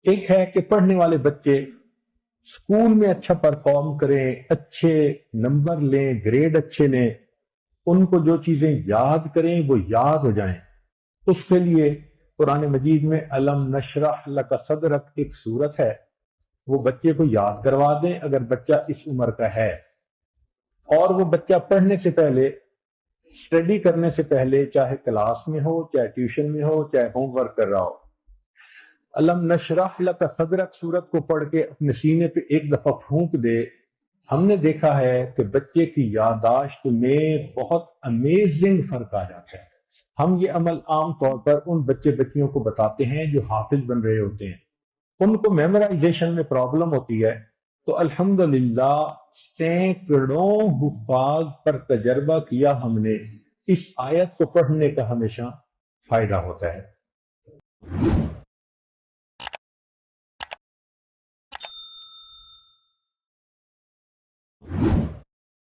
ایک ہے کہ پڑھنے والے بچے اسکول میں اچھا پرفارم کریں، اچھے نمبر لیں، گریڈ اچھے لیں، ان کو جو چیزیں یاد کریں وہ یاد ہو جائیں۔ اس کے لیے قرآن مجید میں الم نشرح لک صدرک ایک صورت ہے، وہ بچے کو یاد کروا دیں اگر بچہ اس عمر کا ہے، اور وہ بچہ پڑھنے سے پہلے، اسٹڈی کرنے سے پہلے، چاہے کلاس میں ہو، چاہے ٹیوشن میں ہو، چاہے ہوم ورک کر رہا ہو، الم نشرح لک صدرک سورت کو پڑھ کے اپنے سینے پہ ایک دفعہ پھونک دے۔ ہم نے دیکھا ہے کہ بچے کی یادداشت میں بہت امیزنگ فرق آ جاتا ہے۔ ہم یہ عمل عام طور پر ان بچے بچیوں کو بتاتے ہیں جو حافظ بن رہے ہوتے ہیں، ان کو میمورائزیشن میں پرابلم ہوتی ہے، تو الحمدللہ سینکڑوں حفاظ پر تجربہ کیا ہم نے، اس آیت کو پڑھنے کا ہمیشہ فائدہ ہوتا ہے۔